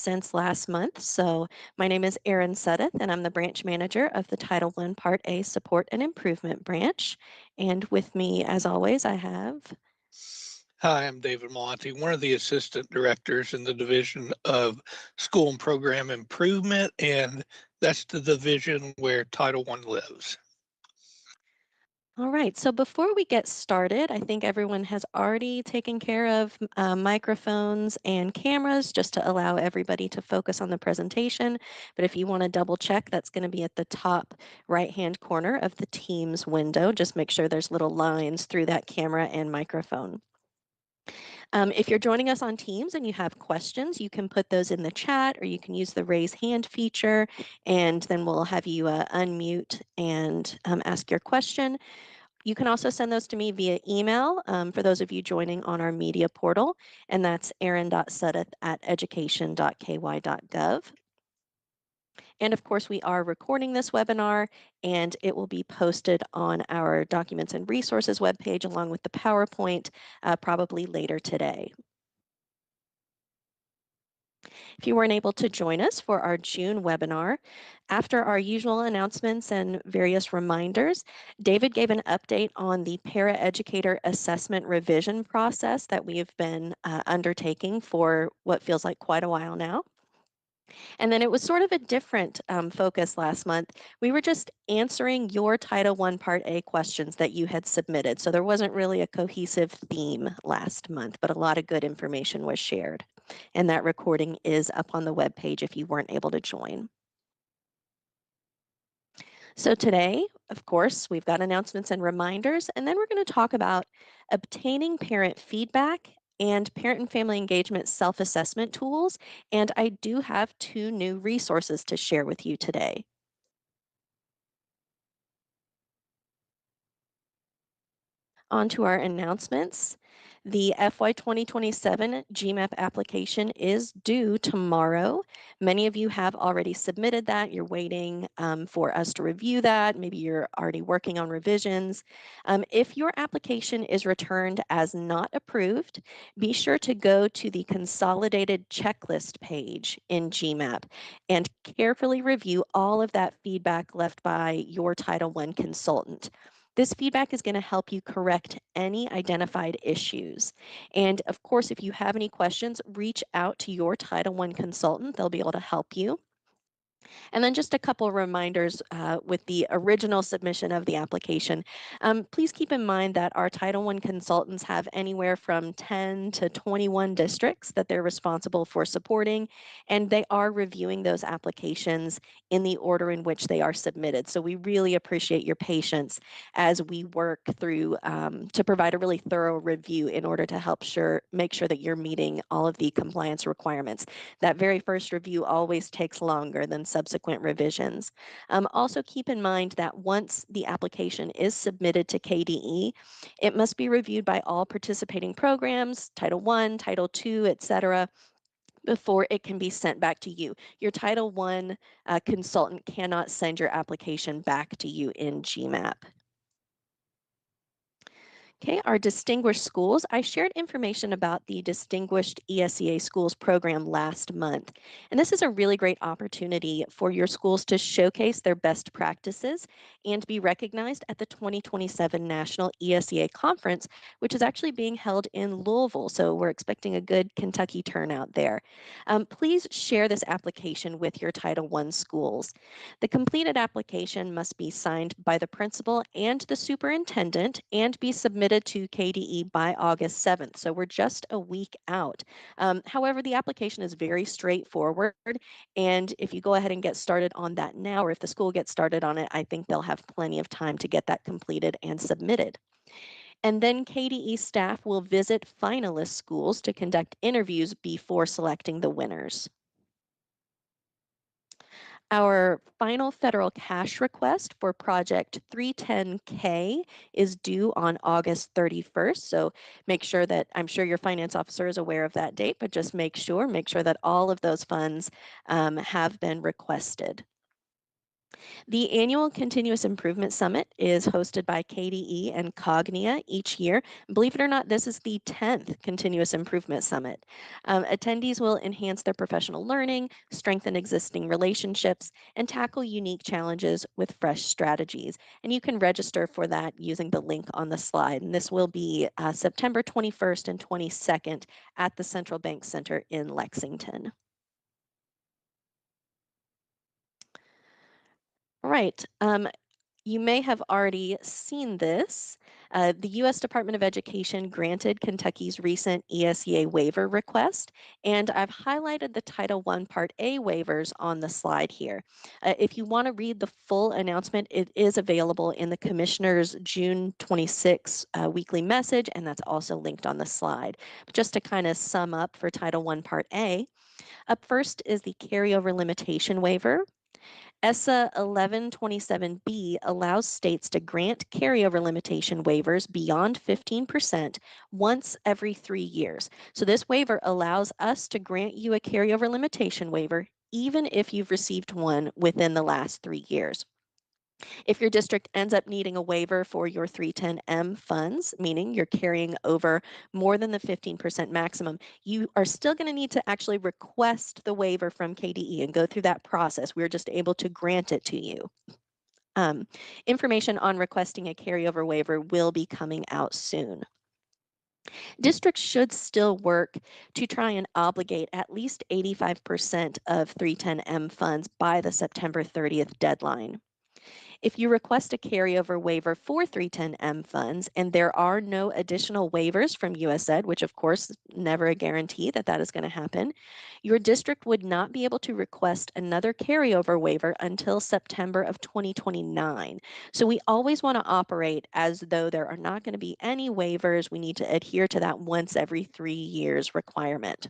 since last month. So my name is Erin Suddeth, and I'm the branch manager of the Title I Part A Support and Improvement branch. And with me, as always, I have. Hi, I'm David Monty, one of the assistant directors in the Division of School and Program Improvement, and that's the division where Title I lives. All right, so before we get started, I think everyone has already taken care of microphones and cameras just to allow everybody to focus on the presentation. But if you want to double check, that's going to be at the top right-hand corner of the Teams window. Just make sure there's little lines through that camera and microphone. If you're joining us on Teams and you have questions, you can put those in the chat or you can use the raise hand feature, and then we'll have you unmute and ask your question. You can also send those to me via email for those of you joining on our media portal, and that's erin.suddeth@education.ky.gov. And of course, we are recording this webinar, and it will be posted on our Documents and Resources webpage along with the PowerPoint probably later today. If you weren't able to join us for our June webinar, after our usual announcements and various reminders, David gave an update on the paraeducator assessment revision process that we have been undertaking for what feels like quite a while now. And then it was sort of a different focus last month. We were just answering your Title I Part A questions that you had submitted. So there wasn't really a cohesive theme last month, but a lot of good information was shared. And that recording is up on the webpage if you weren't able to join. So today, of course, we've got announcements and reminders, and then we're going to talk about obtaining parent feedback and parent and family engagement self-assessment tools. And I do have two new resources to share with you today. On to our announcements. The FY 2027 GMAP application is due tomorrow. Many of you have already submitted that. You're waiting for us to review that. Maybe you're already working on revisions. If your application is returned as not approved, be sure to go to the consolidated checklist page in GMAP and carefully review all of that feedback left by your Title I consultant. This feedback is going to help you correct any identified issues. And of course, if you have any questions, reach out to your Title I consultant. They'll be able to help you. And then just a couple reminders with the original submission of the application. Please keep in mind that our Title I consultants have anywhere from 10 to 21 districts that they're responsible for supporting, and they are reviewing those applications in the order in which they are submitted. So we really appreciate your patience as we work through to provide a really thorough review in order to help make sure that you're meeting all of the compliance requirements. That very first review always takes longer than subsequent revisions. Also keep in mind that once the application is submitted to KDE, it must be reviewed by all participating programs, Title I, Title II, etc., before it can be sent back to you. Your Title I consultant cannot send your application back to you in GMAP. Okay, our Distinguished Schools. I shared information about the Distinguished ESEA Schools program last month. And this is a really great opportunity for your schools to showcase their best practices and be recognized at the 2027 National ESEA Conference, which is actually being held in Louisville. So we're expecting a good Kentucky turnout there. Please share this application with your Title I schools. The completed application must be signed by the principal and the superintendent and be submitted to KDE by August 7th. So we're just a week out. However, the application is very straightforward. And if you go ahead and get started on that now, or if the school gets started on it, I think they'll have plenty of time to get that completed and submitted. And then KDE staff will visit finalist schools to conduct interviews before selecting the winners. Our final federal cash request for Project 310K is due on August 31st. So make sure that, I'm sure your finance officer is aware of that date, but just make sure that all of those funds have been requested. The annual Continuous Improvement Summit is hosted by KDE and Cognia each year. Believe it or not, this is the 10th Continuous Improvement Summit. Attendees will enhance their professional learning, strengthen existing relationships, and tackle unique challenges with fresh strategies. And you can register for that using the link on the slide. And this will be September 21st and 22nd at the Central Bank Center in Lexington. All right. You may have already seen this. The U.S. Department of Education granted Kentucky's recent ESEA waiver request, and I've highlighted the Title I Part A waivers on the slide here. If you want to read the full announcement, it is available in the Commissioner's June 26 weekly message, and that's also linked on the slide. But just to kind of sum up for Title I Part A, up first is the carryover limitation waiver. ESSA 1127B allows states to grant carryover limitation waivers beyond 15% once every 3 years. So this waiver allows us to grant you a carryover limitation waiver even if you've received one within the last 3 years. If your district ends up needing a waiver for your 310M funds, meaning you're carrying over more than the 15% maximum, you are still going to need to actually request the waiver from KDE and go through that process. We're just able to grant it to you. Information on requesting a carryover waiver will be coming out soon. Districts should still work to try and obligate at least 85% of 310M funds by the September 30th deadline. If you request a carryover waiver for 310M funds and there are no additional waivers from USAID, which of course never a guarantee that that is going to happen, your district would not be able to request another carryover waiver until September of 2029. So we always want to operate as though there are not going to be any waivers. We need to adhere to that once every 3 years requirement.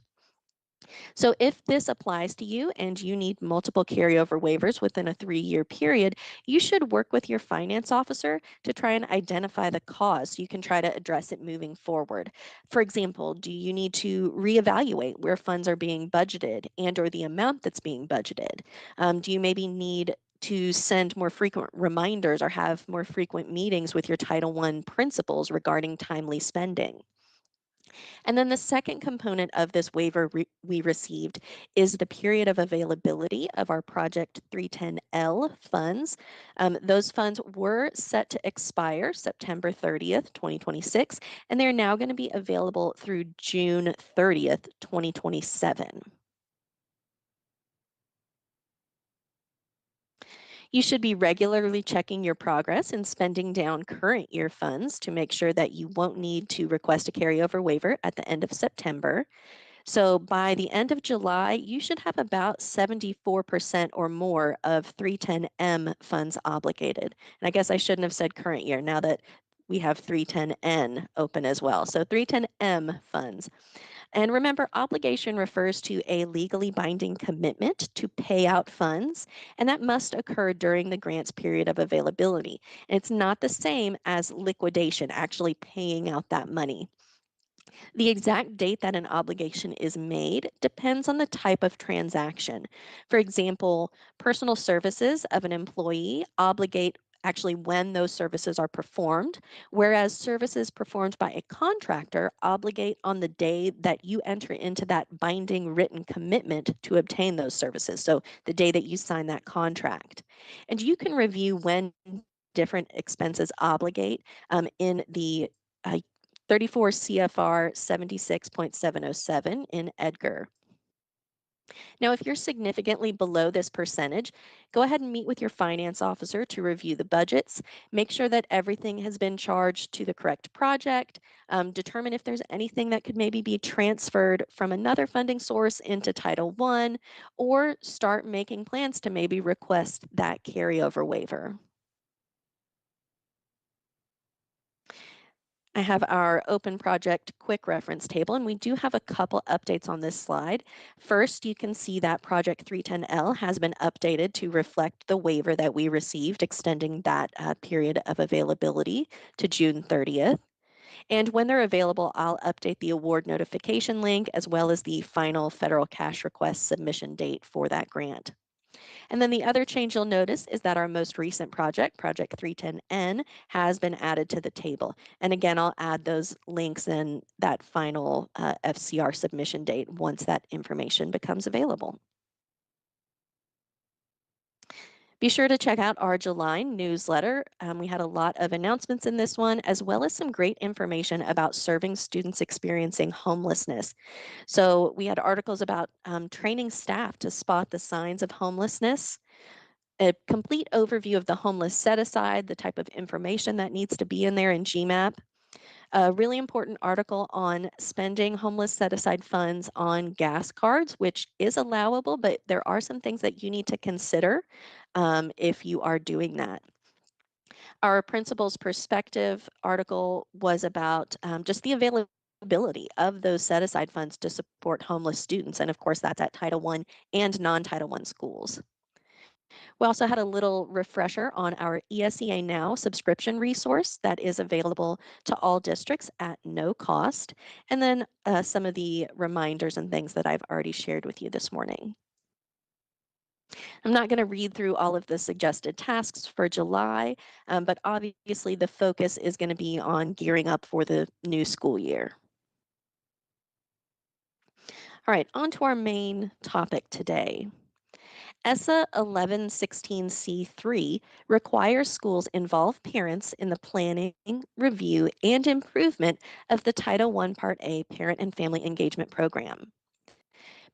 So if this applies to you and you need multiple carryover waivers within a 3-year period, you should work with your finance officer to try and identify the cause so you can try to address it moving forward. For example, do you need to reevaluate where funds are being budgeted and or the amount that's being budgeted? Do you maybe need to send more frequent reminders or have more frequent meetings with your Title I principals regarding timely spending? And then the second component of this waiver we received is the period of availability of our Project 310L funds. Those funds were set to expire September 30th, 2026, and they're now going to be available through June 30th, 2027. You should be regularly checking your progress and spending down current year funds to make sure that you won't need to request a carryover waiver at the end of September. So by the end of July, you should have about 74% or more of 310M funds obligated. And I guess I shouldn't have said current year now that we have 310N open as well. So 310M funds. And remember, obligation refers to a legally binding commitment to pay out funds, and that must occur during the grant's period of availability. And it's not the same as liquidation, actually paying out that money. The exact date that an obligation is made depends on the type of transaction. For example, personal services of an employee obligate actually when those services are performed, whereas services performed by a contractor obligate on the day that you enter into that binding written commitment to obtain those services. So the day that you sign that contract. And you can review when different expenses obligate in the uh, 34 CFR 76.707 in Edgar. Now, if you're significantly below this percentage, go ahead and meet with your finance officer to review the budgets, make sure that everything has been charged to the correct project, determine if there's anything that could maybe be transferred from another funding source into Title I, or start making plans to maybe request that carryover waiver. I have our open project quick reference table, and we do have a couple updates on this slide. First, you can see that Project 310L has been updated to reflect the waiver that we received, extending that period of availability to June 30th. And when they're available, I'll update the award notification link as well as the final federal cash request submission date for that grant. And then the other change you'll notice is that our most recent project, Project 310N, has been added to the table. And again, I'll add those links in that final FCR submission date once that information becomes available. Be sure to check out our July newsletter. We had a lot of announcements in this one, as well as some great information about serving students experiencing homelessness. So we had articles about training staff to spot the signs of homelessness, a complete overview of the homeless set aside, the type of information that needs to be in there in GMAP, a really important article on spending homeless set aside funds on gas cards, which is allowable, but there are some things that you need to consider if you are doing that. Our principal's perspective article was about just the availability of those set aside funds to support homeless students. And of course, that's at Title I and non Title I schools. We also had a little refresher on our ESEA Now subscription resource that is available to all districts at no cost. And then some of the reminders and things that I've already shared with you this morning. I'm not going to read through all of the suggested tasks for July, but obviously the focus is going to be on gearing up for the new school year. All right, on to our main topic today. ESSA 1116C3 requires schools involve parents in the planning, review, and improvement of the Title I Part A Parent and Family Engagement Program.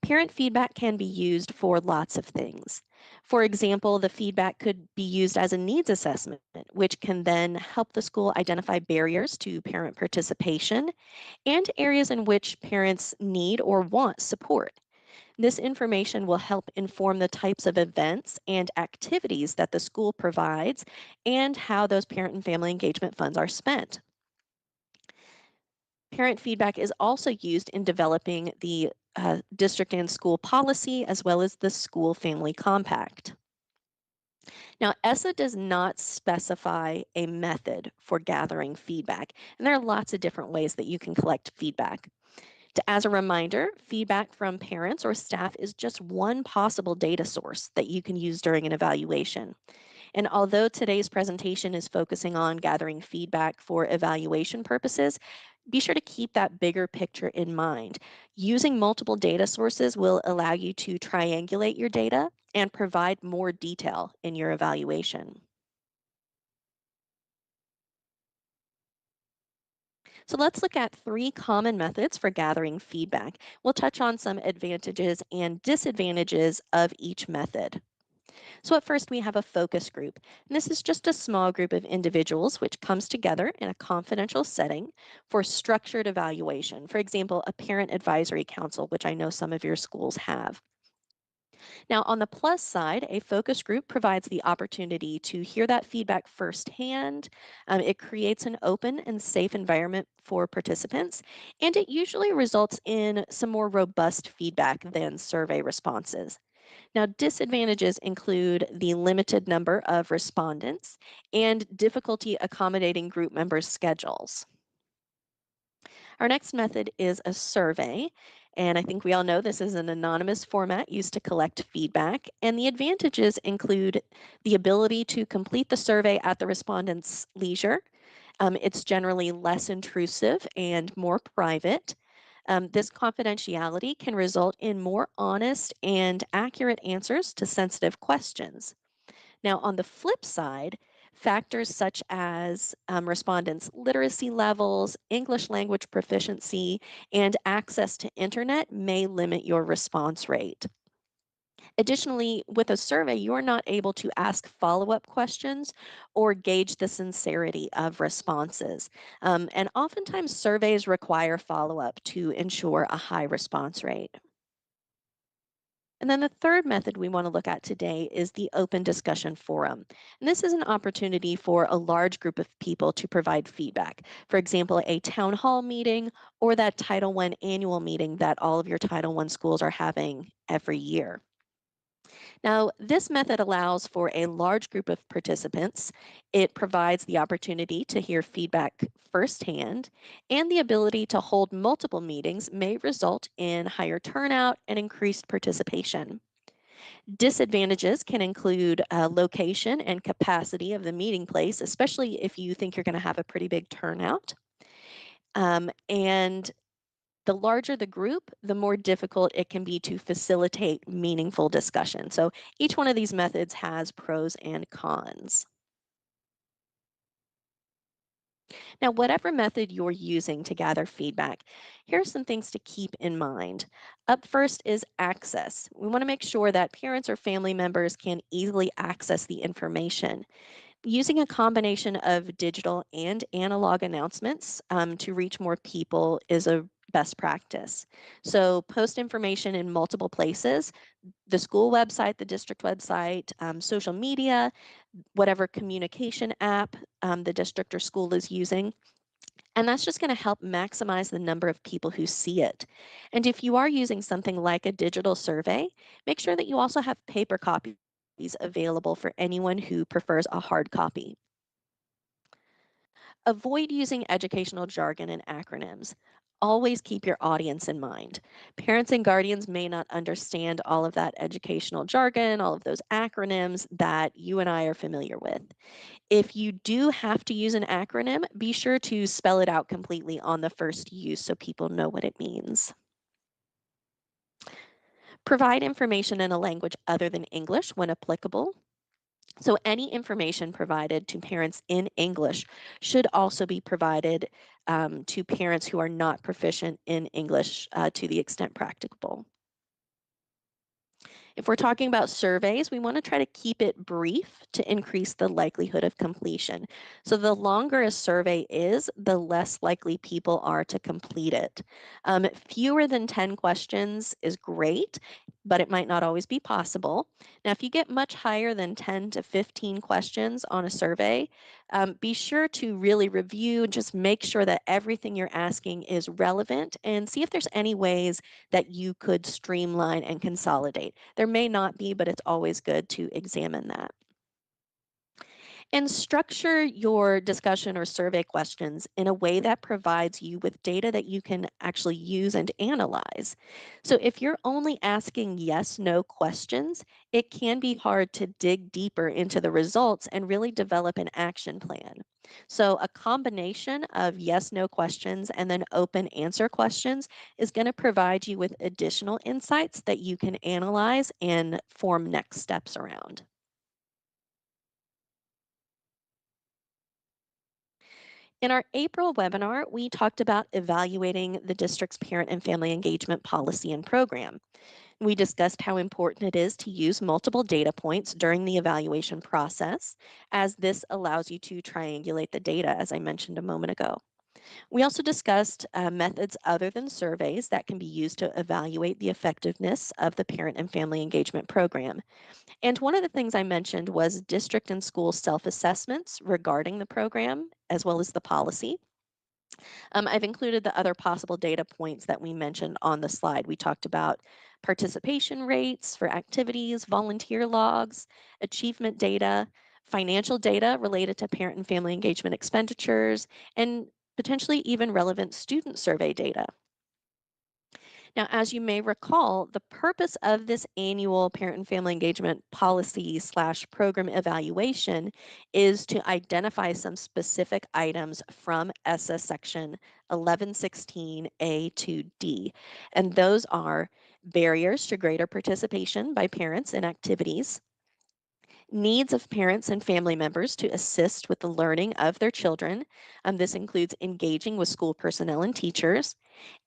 Parent feedback can be used for lots of things. For example, the feedback could be used as a needs assessment, which can then help the school identify barriers to parent participation and areas in which parents need or want support. This information will help inform the types of events and activities that the school provides and how those parent and family engagement funds are spent. Parent feedback is also used in developing the district and school policy as well as the school family compact. Now, ESSA does not specify a method for gathering feedback, and there are lots of different ways that you can collect feedback. As a reminder, feedback from parents or staff is just one possible data source that you can use during an evaluation. And although today's presentation is focusing on gathering feedback for evaluation purposes, be sure to keep that bigger picture in mind. Using multiple data sources will allow you to triangulate your data and provide more detail in your evaluation. So let's look at 3 common methods for gathering feedback. We'll touch on some advantages and disadvantages of each method. So at first we have a focus group. And this is just a small group of individuals which comes together in a confidential setting for structured evaluation. For example, a parent advisory council, which I know some of your schools have. Now, on the plus side, a focus group provides the opportunity to hear that feedback firsthand. It creates an open and safe environment for participants, and it usually results in some more robust feedback than survey responses. Now, disadvantages include the limited number of respondents and difficulty accommodating group members' schedules. Our next method is a survey. And I think we all know this is an anonymous format used to collect feedback. And the advantages include the ability to complete the survey at the respondent's leisure. It's generally less intrusive and more private. This confidentiality can result in more honest and accurate answers to sensitive questions. Now, on the flip side, factors such as respondents' literacy levels, English language proficiency, and access to internet may limit your response rate. Additionally, with a survey, you're not able to ask follow up questions or gauge the sincerity of responses. And oftentimes, surveys require follow up to ensure a high response rate. And then the third method we want to look at today is the open discussion forum. And this is an opportunity for a large group of people to provide feedback. For example, a town hall meeting or that Title I annual meeting that all of your Title I schools are having every year. Now, this method allows for a large group of participants. It provides the opportunity to hear feedback firsthand, and the ability to hold multiple meetings may result in higher turnout and increased participation. Disadvantages can include location and capacity of the meeting place, especially if you think you're going to have a pretty big turnout. And the larger the group, the more difficult it can be to facilitate meaningful discussion. So each one of these methods has pros and cons. Now, whatever method you're using to gather feedback, here are some things to keep in mind. Up first is access. We want to make sure that parents or family members can easily access the information. Using a combination of digital and analog announcements to reach more people is a best practice. So post information in multiple places, the school website, the district website, social media, whatever communication app the district or school is using. And that's just going to help maximize the number of people who see it. And if you are using something like a digital survey, make sure that you also have paper copies available for anyone who prefers a hard copy. Avoid using educational jargon and acronyms. Always keep your audience in mind. Parents and guardians may not understand all of that educational jargon, all of those acronyms that you and I are familiar with. If you do have to use an acronym, be sure to spell it out completely on the first use so people know what it means. Provide information in a language other than English when applicable. So, any information provided to parents in English should also be provided to parents who are not proficient in English to the extent practicable. If we're talking about surveys, we want to try to keep it brief to increase the likelihood of completion. So the longer a survey is, the less likely people are to complete it. Fewer than 10 questions is great, but it might not always be possible. Now, if you get much higher than 10 to 15 questions on a survey, be sure to really review and just make sure that everything you're asking is relevant and see if there's any ways that you could streamline and consolidate. There may not be, but it's always good to examine that. And structure your discussion or survey questions in a way that provides you with data that you can actually use and analyze. So if you're only asking yes, no questions, it can be hard to dig deeper into the results and really develop an action plan. So a combination of yes, no questions and then open answer questions is going to provide you with additional insights that you can analyze and form next steps around. In our April webinar, we talked about evaluating the district's parent and family engagement policy and program. We discussed how important it is to use multiple data points during the evaluation process, as this allows you to triangulate the data, as I mentioned a moment ago. We also discussed methods other than surveys that can be used to evaluate the effectiveness of the parent and family engagement program. And one of the things I mentioned was district and school self assessments regarding the program as well as the policy. I've included the other possible data points that we mentioned on the slide. We talked about participation rates for activities, volunteer logs, achievement data, financial data related to parent and family engagement expenditures, and potentially even relevant student survey data. Now, as you may recall, the purpose of this annual parent and family engagement policy slash program evaluation is to identify some specific items from ESSA section 1116A to D. And those are barriers to greater participation by parents in activities, needs of parents and family members to assist with the learning of their children. This includes engaging with school personnel and teachers,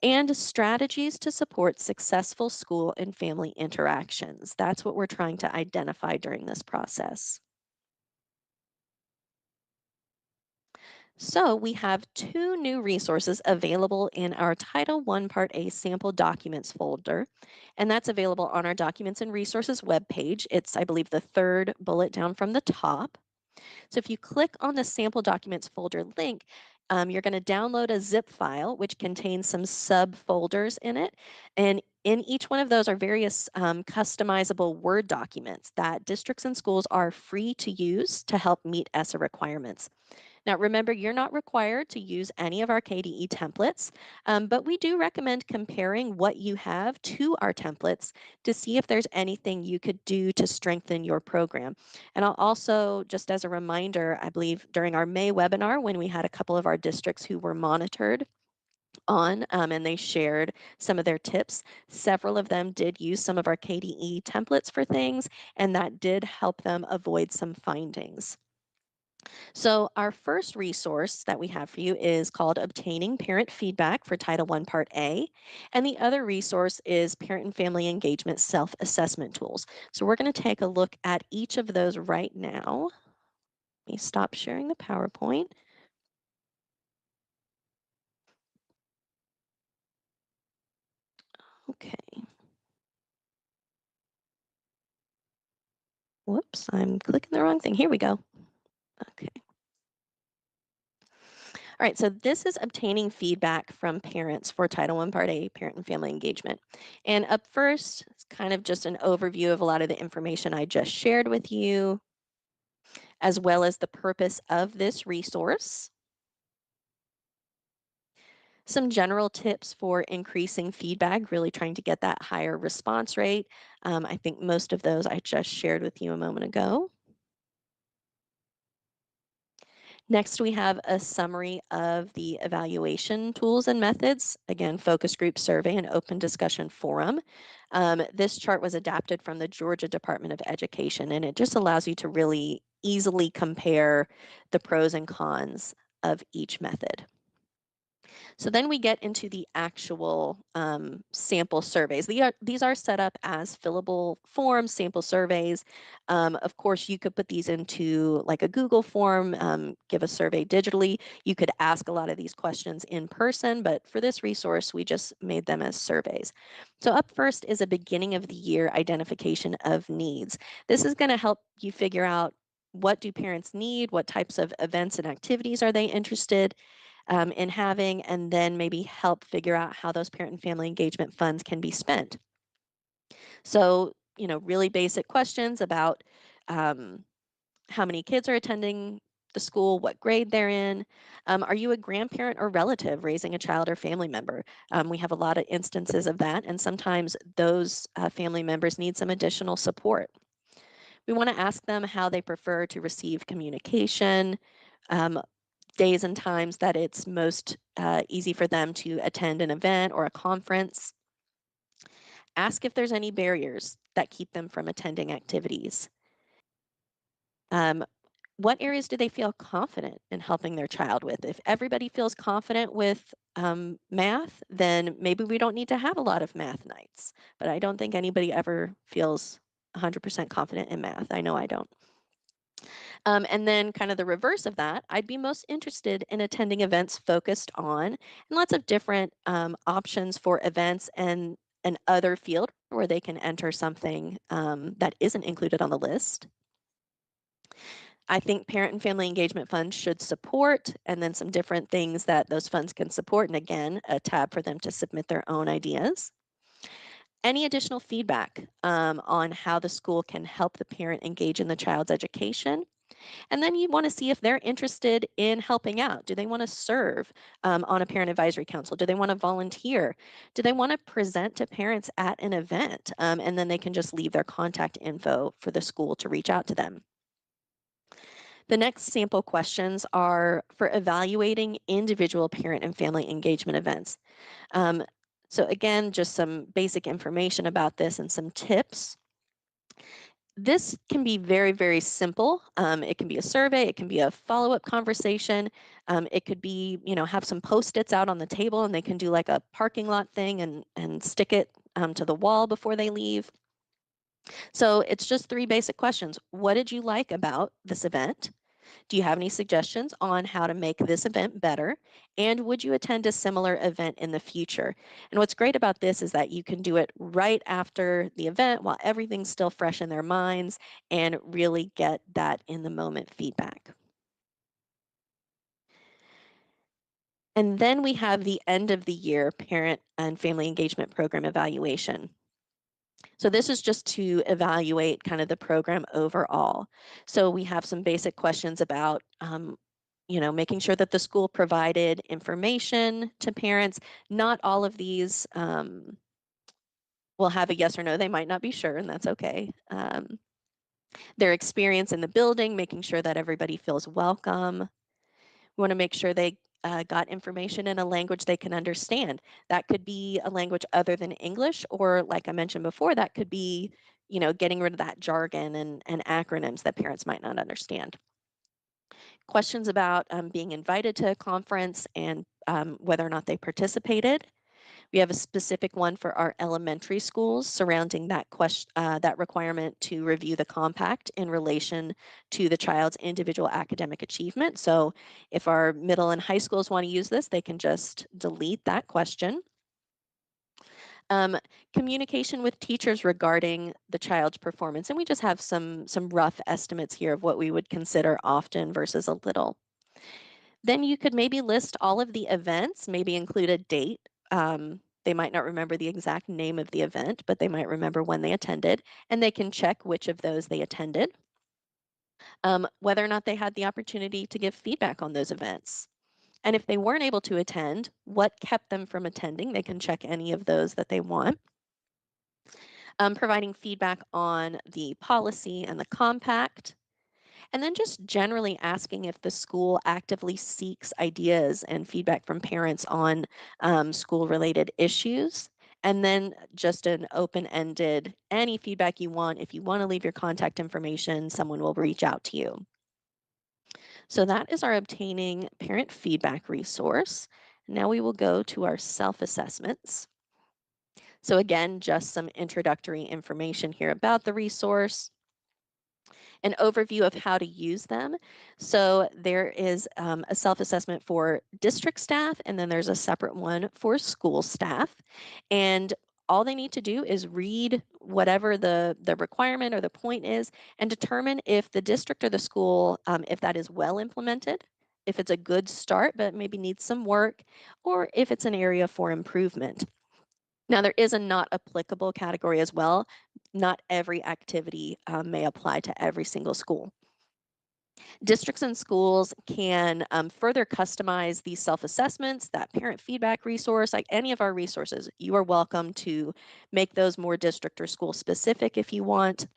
and strategies to support successful school and family interactions. That's what we're trying to identify during this process. So we have two new resources available in our Title I Part A sample documents folder, and that's available on our Documents and Resources webpage. It's, I believe, the third bullet down from the top. So if you click on the sample documents folder link, you're going to download a zip file which contains some subfolders in it. And in each one of those are various customizable Word documents that districts and schools are free to use to help meet ESSA requirements. Now, remember, you're not required to use any of our KDE templates, but we do recommend comparing what you have to our templates to see if there's anything you could do to strengthen your program. And I'll also, just as a reminder, I believe during our May webinar, when we had a couple of our districts who were monitored on and they shared some of their tips. Several of them did use some of our KDE templates for things, and that did help them avoid some findings. So our first resource that we have for you is called Obtaining Parent Feedback for Title I Part A. And the other resource is Parent and Family Engagement Self-Assessment Tools. So we're going to take a look at each of those right now. Let me stop sharing the PowerPoint. Okay. Whoops, I'm clicking the wrong thing. Here we go. Okay. All right, so this is obtaining feedback from parents for Title I Part A, Parent and Family Engagement. And up first, it's kind of just an overview of a lot of the information I just shared with you, as well as the purpose of this resource. Some general tips for increasing feedback, really trying to get that higher response rate. I think most of those I just shared with you a moment ago. Next, we have a summary of the evaluation tools and methods. Again, focus group survey and open discussion forum. This chart was adapted from the Georgia Department of Education, and it just allows you to really easily compare the pros and cons of each method. So then we get into the actual sample surveys. These are set up as fillable forms, sample surveys. Of course, you could put these into like a Google form, give a survey digitally. You could ask a lot of these questions in person, but for this resource, we just made them as surveys. So up first is a beginning of the year identification of needs. This is going to help you figure out what do parents need, what types of events and activities are they interested in having, and then maybe help figure out how those parent and family engagement funds can be spent. So, really basic questions about how many kids are attending the school, what grade they're in. Are you a grandparent or relative raising a child or family member? We have a lot of instances of that, and sometimes those family members need some additional support. We want to ask them how they prefer to receive communication, um, days and times that it's most easy for them to attend an event or a conference. Ask if there's any barriers that keep them from attending activities. Um, what areas do they feel confident in helping their child with? If everybody feels confident with math, then maybe we don't need to have a lot of math nights. But I don't think anybody ever feels 100% confident in math. I know I don't. And then kind of the reverse of that, I'd be most interested in attending events focused on and lots of different options for events and an other field where they can enter something that isn't included on the list. I think parent and family engagement funds should support, and then some different things that those funds can support. And again, a tab for them to submit their own ideas. Any additional feedback on how the school can help the parent engage in the child's education. And then you want to see if they're interested in helping out. Do they want to serve on a parent advisory council? Do they want to volunteer? Do they want to present to parents at an event? And then they can just leave their contact info for the school to reach out to them. The next sample questions are for evaluating individual parent and family engagement events. Um, so again, just some basic information about this and some tips. This can be very, very simple. It can be a survey, it can be a follow-up conversation. It could be, have some Post-its out on the table and they can do like a parking lot thing and stick it to the wall before they leave. So it's just 3 basic questions. What did you like about this event? Do you have any suggestions on how to make this event better? And would you attend a similar event in the future? And what's great about this is that you can do it right after the event while everything's still fresh in their minds and really get that in the moment feedback. And then we have the end of the year parent and family engagement program evaluation. So this is just to evaluate kind of the program overall. So we have some basic questions about making sure that the school provided information to parents. Not all of these will have a yes or no. They might not be sure, and that's okay. Their experience in the building, making sure that everybody feels welcome. We want to make sure they got information in a language they can understand. That could be a language other than English, or like I mentioned before, that could be, getting rid of that jargon and acronyms that parents might not understand. Questions about being invited to a conference and whether or not they participated. We have a specific one for our elementary schools surrounding that question, that requirement to review the compact in relation to the child's individual academic achievement. So if our middle and high schools want to use this, they can just delete that question. Um, Communication with teachers regarding the child's performance, and we just have some rough estimates here of what we would consider often versus a little. Then you could maybe list all of the events, maybe include a date. They might not remember the exact name of the event, but they might remember when they attended, and they can check which of those they attended. Whether or not they had the opportunity to give feedback on those events. And if they weren't able to attend, what kept them from attending? They can check any of those that they want. Providing feedback on the policy and the compact. And then just generally asking if the school actively seeks ideas and feedback from parents on school-related issues. And then just an open-ended, any feedback you want. If you want to leave your contact information, someone will reach out to you. So that is our obtaining parent feedback resource. Now we will go to our self-assessments. So again, just some introductory information here about the resource. An overview of how to use them. So there is a self-assessment for district staff, and then there's a separate one for school staff. And all they need to do is read whatever the requirement or the point is and determine if the district or the school, if that is well implemented, if it's a good start but maybe needs some work, or if it's an area for improvement. Now, there is a not applicable category as well. Not every activity may apply to every single school. Districts and schools can further customize these self-assessments, that parent feedback resource, like any of our resources. You are welcome to make those more district or school specific if you want.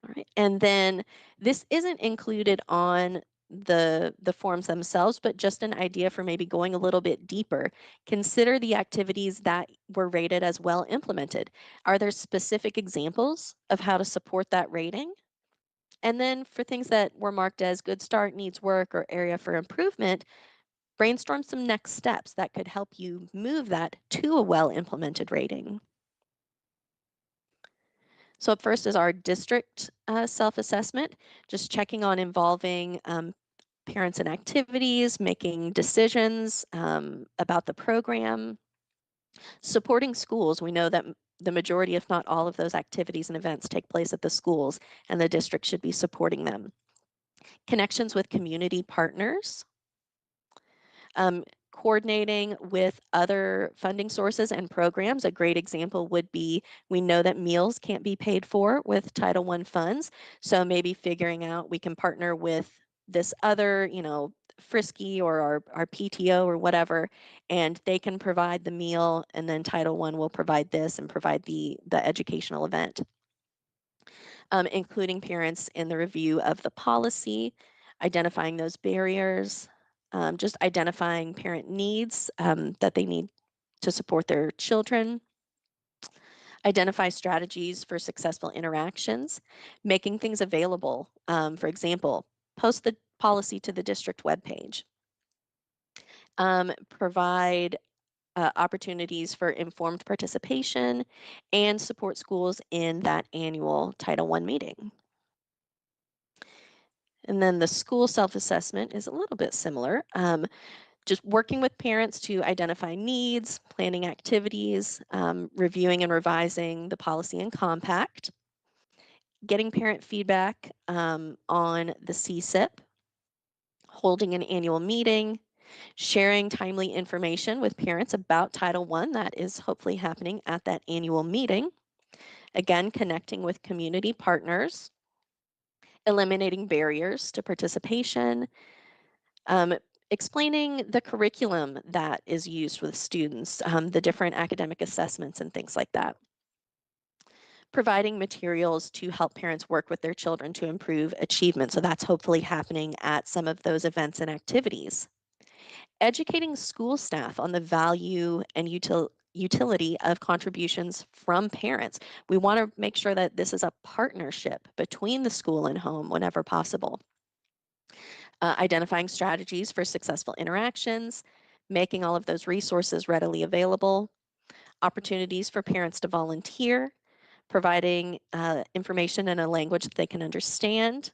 All right, and then this isn't included on the forms themselves, but just an idea for maybe going a little bit deeper. Consider the activities that were rated as well implemented. Are there specific examples of how to support that rating? And then for things that were marked as good start, needs work, or area for improvement, brainstorm some next steps that could help you move that to a well implemented rating. So up first is our district self-assessment, just checking on involving parents and activities, making decisions about the program, supporting schools. We know that the majority, if not all of those activities and events take place at the schools, and the district should be supporting them. Connections with community partners, coordinating with other funding sources and programs. A great example would be, we know that meals can't be paid for with Title I funds, so maybe figuring out we can partner with this other, Frisky or our PTO or whatever, and they can provide the meal, and then Title I will provide this and provide the educational event. Including parents in the review of the policy, identifying those barriers, just identifying parent needs that they need to support their children, identify strategies for successful interactions, making things available. For example, post the policy to the district webpage. Provide opportunities for informed participation and support schools in that annual Title I meeting. And then the school self-assessment is a little bit similar. Just working with parents to identify needs, planning activities, reviewing and revising the policy and compact, getting parent feedback on the CSIP, holding an annual meeting, sharing timely information with parents about Title I that is hopefully happening at that annual meeting. Again, connecting with community partners, eliminating barriers to participation, um, explaining the curriculum that is used with students, the different academic assessments and things like that. Providing materials to help parents work with their children to improve achievement. So that's hopefully happening at some of those events and activities. Educating school staff on the value and utility of contributions from parents. We want to make sure that this is a partnership between the school and home whenever possible. Identifying strategies for successful interactions, making all of those resources readily available, opportunities for parents to volunteer, providing information in a language that they can understand,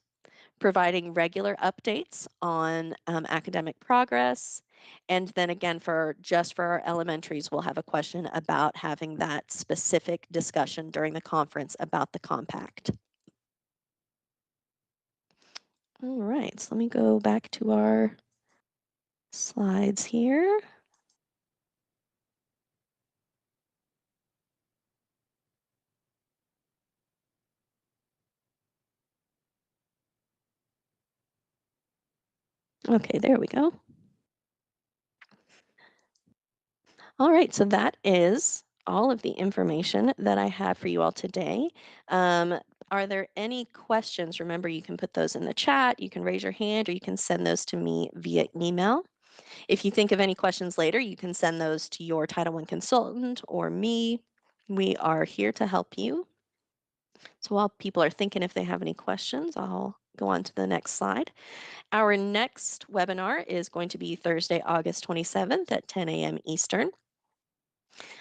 providing regular updates on academic progress. And then again, just for our elementaries, we'll have a question about having that specific discussion during the conference about the compact. All right, so let me go back to our slides here. Okay, there we go. All right, so that is all of the information that I have for you all today. Are there any questions? Remember, you can put those in the chat, you can raise your hand, or you can send those to me via email. If you think of any questions later, you can send those to your Title I consultant or me. We are here to help you. So while people are thinking if they have any questions, I'll go on to the next slide. Our next webinar is going to be Thursday, August 27th at 10 a.m. Eastern.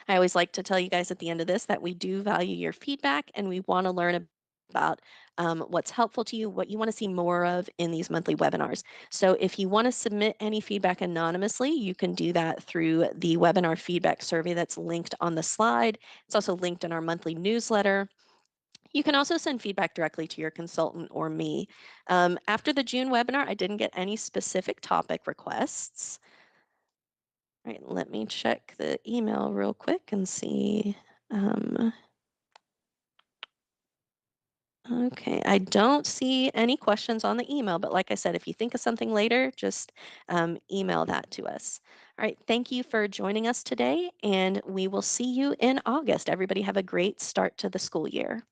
I always like to tell you guys at the end of this that we do value your feedback and we want to learn about what's helpful to you, what you want to see more of in these monthly webinars. So if you want to submit any feedback anonymously, you can do that through the webinar feedback survey that's linked on the slide. It's also linked in our monthly newsletter. You can also send feedback directly to your consultant or me. After the June webinar, I didn't get any specific topic requests. All right, let me check the email real quick and see. Okay, I don't see any questions on the email, but like I said, if you think of something later, just email that to us. All right, thank you for joining us today, and we will see you in August. Everybody have a great start to the school year.